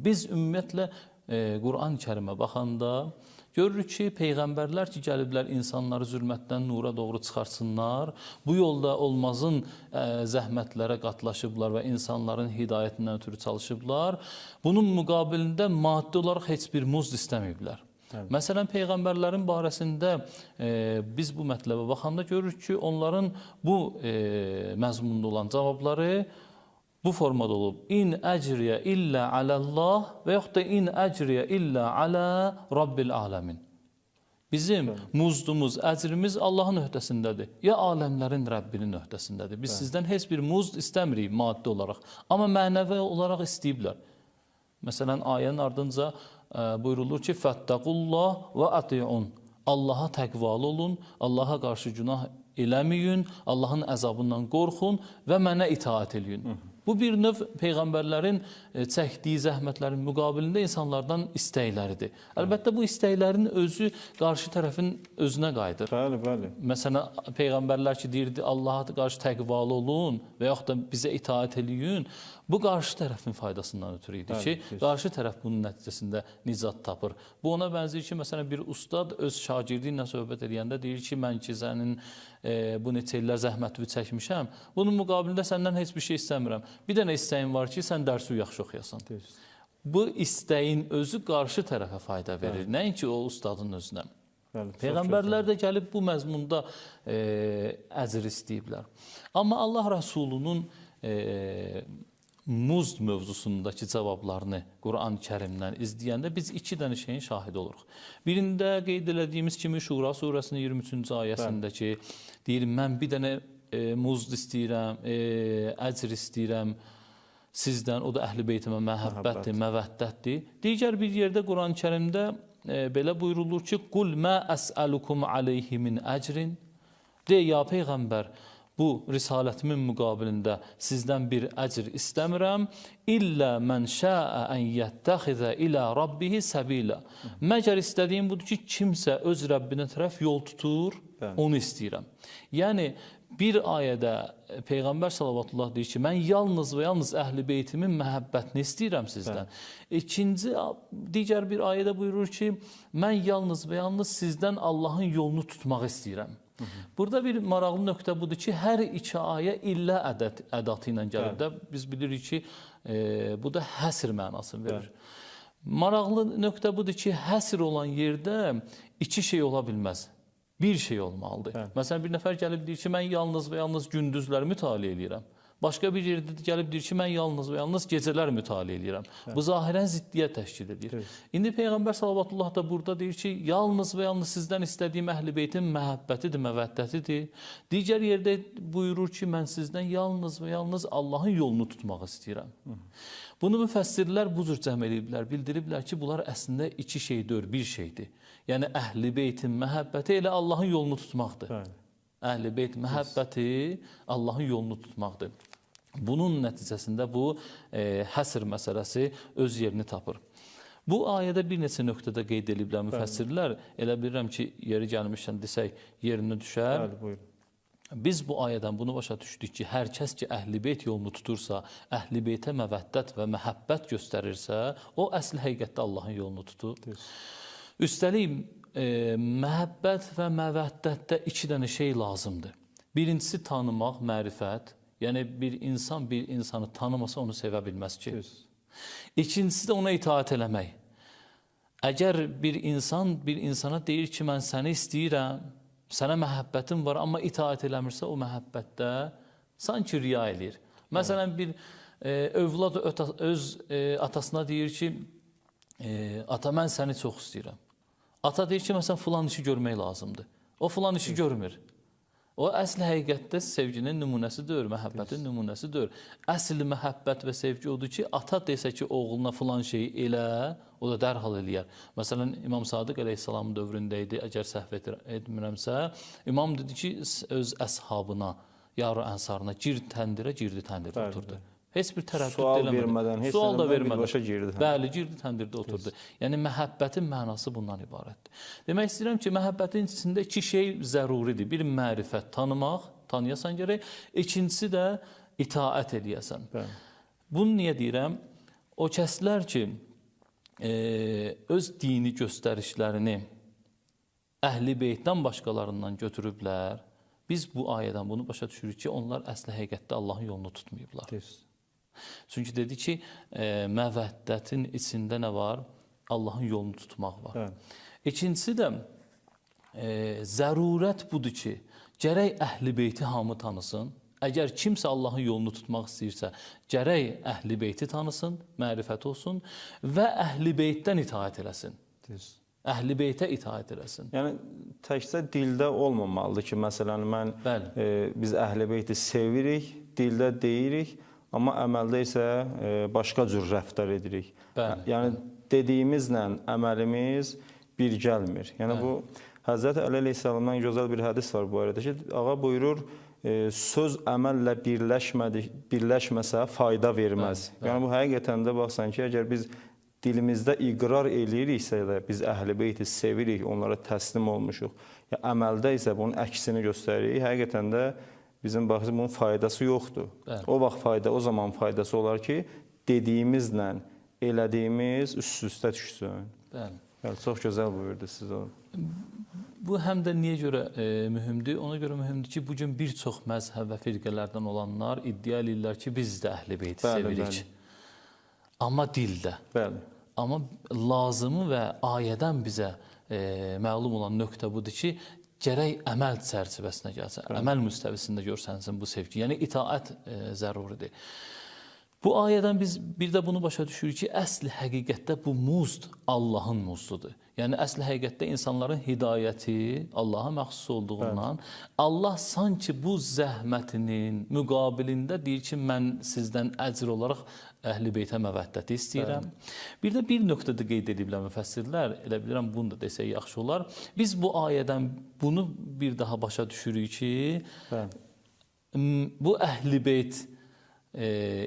Biz ümumiyyətlə Quran-ı Kərimə baxanda görürük ki, peyğəmbərlər ki, gəliblər insanları zülmətdən nura doğru çıxarsınlar, bu yolda olmazın zəhmətlərə qatlaşıblar və insanların hidayətindən ötürü çalışıblar. Bunun müqabilində maddi olaraq heç bir muzd istəməyiblər. Məsələn, peyğəmbərlərin barəsində biz bu mətləbə baxanda görürük ki, onların bu məzmunda olan cavabları bu formada olub. İn əcriyə illə aləllah və yaxud da in əcriyə illə alə Rabbil aləmin. Bizim muzdumuz, əcrimiz Allahın öhdəsindədir. Ya aləmlərin Rəbbinin öhdəsindədir. Biz sizdən heç bir muzd istəmirik maddi olaraq. Amma mənəvi olaraq istəyiblər. Məsələn, ayənin ardınca buyurulur ki, Fəttəqullah və atiun. Allaha təqvalı olun, Allaha qarşı günah eləməyin, Allahın əzabından qorxun və mənə itaat eləyin. Bu bir növ peyğəmbərlərin çəkdiyi zəhmətlərin müqabilində insanlardan istəkləridir. Əlbəttə bu istəklərin özü qarşı tərəfin özünə qayıdır. Bəli, bəli. Məsələn, peyğəmbərlər ki, deyirdi Allaha qarşı təqvalı olun və yaxud da bizə itaat eləyin. Bu qarşı tərəfin faydasından ötürü idi ki, qarşı tərəf bunun nəticəsində nicat tapır. Bu ona bənzəyir ki, məsələn, bir ustad öz şagirdi ilə söhbət edəndə deyir ki, mən ki, sənin bu neçə illər zəhmətini çəkmişəm, bunun müqabilində səndən heç bir şey istəmirəm. Bir dənə istəyim var ki, sən dərsi yaxşı oxuyasan. Bu istəyin özü qarşı tərəfə fayda verir, nəinki o ustadın özünə. Peyğəmbərlər də gəlib bu məzmunda əcr istəyiblər. Amma Allah Rəsulunun muzd mövzusundakı cavablarını Quran-ı Kərimdən izləyəndə biz iki dənə şeyin şahidi oluruq. Birində qeyd elədiyimiz kimi Şura surəsinin 23-cü ayəsindəki deyir, mən bir dənə muzd istəyirəm, əcr istəyirəm sizdən, o da əhl-i beytimə məhəbbətdir, məvəddətdir. Digər bir yerdə Quran-ı Kərimdə belə buyurulur ki, Qul mə əsəlukum aleyhi min əcrin. Deyə, ya Peyğəmbər, bu risalətimin müqabilində sizdən bir əcr istəmirəm. İllə mən şəə ən yəttəxizə ilə Rabbihi səbilə. Məgər istədiyim budur ki, kimsə öz Rəbbinə tərəf yol tutur, onu istəyirəm. Yəni, bir ayədə Peyğəmbər sallallahu deyir ki, mən yalnız və yalnız əhl-i beytimin məhəbbətini istəyirəm sizdən. İkinci, digər bir ayədə buyurur ki, mən yalnız və yalnız sizdən Allahın yolunu tutmaq istəyirəm. Burada bir maraqlı nöqtə budur ki, hər iki ayə illə ədatı ilə gəlir də, biz bilirik ki, bu da həsr mənasını verir. Maraqlı nöqtə budur ki, həsr olan yerdə iki şey ola bilməz. Bir şey olmalıdır. Məsələn, bir nəfər gəlib deyir ki, mən yalnız və yalnız gündüzləri mütaliə edirəm. Başqa bir yerdə gəlib deyir ki, mən yalnız və yalnız gecələr mütaliə edirəm. Bu zahirən ziddiyyət təşkil edir. İndi Peyğəmbər sallallahu da burada deyir ki, yalnız və yalnız sizdən istədiyim əhl-i beytin məhəbbətidir, məvəddətidir. Digər yerdə buyurur ki, mən sizdən yalnız və yalnız Allahın yolunu tutmaq istəyirəm. Bunu müfəssirlər bu cür cəm ediblər, bildiriblər ki, bunlar əslində iki şey deyil, bir şeydir. Yəni, əhl-i beytin məhəbbəti elə Allahın yolunu tutmaqdır. Əhl-i beyt məhəbbəti Allahın yolunu tutmaqdır. Bunun nəticəsində bu həsr məsələsi öz yerini tapır. Bu ayədə bir neçə nöqtədə qeyd ediblər müfəssirlər. Elə bilirəm ki, yeri gəlmişdən desək, yerinə düşər. Biz bu ayədən bunu başa düşdük ki, hər kəs ki, əhl-i beyt yolunu tutursa, əhl-i beytə məvəddət və məhəbbət göstərirsə, o əsl həqiqətdə Allahın yolunu tutur. Üstəlik, məhəbbət və məvəddətdə iki dənə şey lazımdır. Birincisi tanımaq, mərifət. Yəni, bir insan bir insanı tanımasa onu sevə bilməz ki. İkincisi də ona itaat eləmək. Əgər bir insan bir insana deyir ki, mən səni istəyirəm, sənə məhəbbətim var, amma itaat eləmirsə o məhəbbətdə sanki riya eləyir. Məsələn, bir övlad öz atasına deyir ki, ata, mən səni çox istəyirəm. Ata deyir ki, məsələn, filan işi görmək lazımdır. O filan işi görmür. O əsl həqiqətdə sevginin nümunəsidir, məhəbbətin nümunəsidir. Əsl məhəbbət və sevgi odur ki, ata desə ki, oğluna filan şeyi elə, o da dərhal eləyər. Məsələn, İmam Sadiq əleyhissalamın dövründə idi, əgər səhv etmirəmsə, İmam dedi ki, öz əshabına, yarı ənsarına girdi təndirdə oturdu. Heç bir tərəddüd eləmədən, sual da vermədən, bəli, girdi təndirdə oturdu. Yəni, məhəbbətin mənası bundan ibarətdir. Demək istəyirəm ki, məhəbbətin içində iki şey zəruridir. Bir, mərifət, tanımaq, tanıyasan gərək. İkincisi də itaət eləyəsən. Bunu niyə deyirəm? O kəslər ki, öz dini göstərişlərini Əhl-i Beytdən başqalarından götürüblər. Biz bu ayədən bunu başa düşürük ki, onlar əsli həqiqətdə Allahın yolunu tutmayıblar. Çünki dedi ki, məvəddətin içində nə var? Allahın yolunu tutmaq var. Evet. İkincisi də zərurət budur ki, gərək Əhl-i Beyti hamı tanısın. Əgər kimsə Allahın yolunu tutmaq istəyirsə, gərək Əhl-i Beyti tanısın, mərifət olsun və Əhl-i Beytdən itaət eləsin. Əhl-i Beytə itaət eləsin. Yəni, təkcə dildə olmamalıdır ki, məsələn, biz Əhl-i Beyti sevirik, dildə deyirik, amma əməldə isə başqa cür rəftar edirik. Yəni, dediyimizlə əməlimiz bir gəlmir. Yəni, bu, Həzrəti Əli əleyhissalamdan gözəl bir hədis var bu arada ki, ağa buyurur, söz əməllə birləşməsə fayda verməz. Yəni, bu həqiqətən də baxsan ki, əgər biz dilimizdə iqrar eləyiriksə də, biz Əhl-i Beyti sevirik, onlara təslim olmuşuq, ya əməldə isə bunun əksini göstəririk, həqiqətən də bizim baxımızda bunun faydası yoxdur. O vaxt o zaman faydası olar ki, dediyimizlə elədiyimiz üst-üstə düşsün. Çox gözəl buyurdu siz o. Bu həm də niyə görə mühümdür? Ona görə mühümdür ki, bugün bir çox məzhəb və firqələrdən olanlar iddia edirlər ki, biz də Əhl-i Beyti sevirik. Amma dildə. Amma lazımı və ayədən bizə məlum olan nöqtə budur ki, gərək əməl çərçivəsinə gəlsin, əməl müstəvisində görsənsin bu sevgi. Yəni, itaət zəruridir. Bu ayədən biz bir də bunu başa düşürük ki, əsl həqiqətdə bu muzd Allahın muzdudur. Yəni, əsl həqiqətdə insanların hidayəti Allaha məxsus olduğundan, Allah sanki bu zəhmətinin müqabilində deyir ki, mən sizdən əcr olaraq Əhl-i Beytə məvəddəti istəyirəm. Bir də bir nöqtədə qeyd ediblər müfəssirlər, elə bilirəm bunu da desək yaxşı olar. Biz bu ayədən bunu bir daha başa düşürük ki, bu Əhl-i Beyt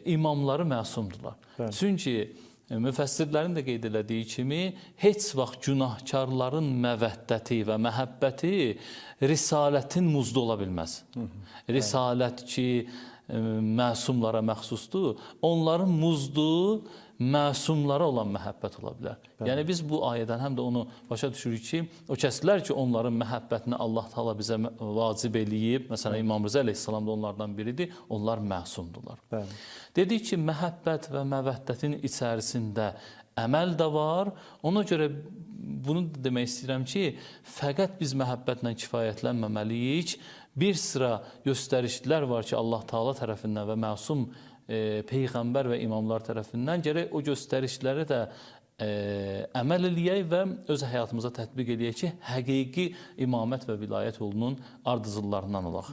imamları məsumdurlar. Çünki müfəssirlərin də qeyd elədiyi kimi, heç vaxt günahkarların məvəddəti və məhəbbəti risalətin muzdu ola bilməz. Risalət ki, məsumlara məxsusdur, onların muzdu məsumlara olan məhəbbət ola bilər. Yəni, biz bu ayədən həm də onu başa düşürük ki, o kəslər ki, onların məhəbbətini Allah Taala bizə vacib eləyib, məsələn, İmam Rıza əleyhissalam da onlardan biridir, onlar məsumdurlar. Dedik ki, məhəbbət və məvəddətin içərisində əməl də var. Ona görə bunu demək istəyirəm ki, fəqət biz məhəbbətlə kifayətlənməməliyik. Bir sıra göstərişlər var ki, Allah Taala tərəfindən və məsum Peyğəmbər və imamlar tərəfindən gərək o göstərişləri də əməl eləyək və öz həyatımıza tətbiq eləyək ki, həqiqi imamət və vilayət yolunun ardıcıllarından olaq.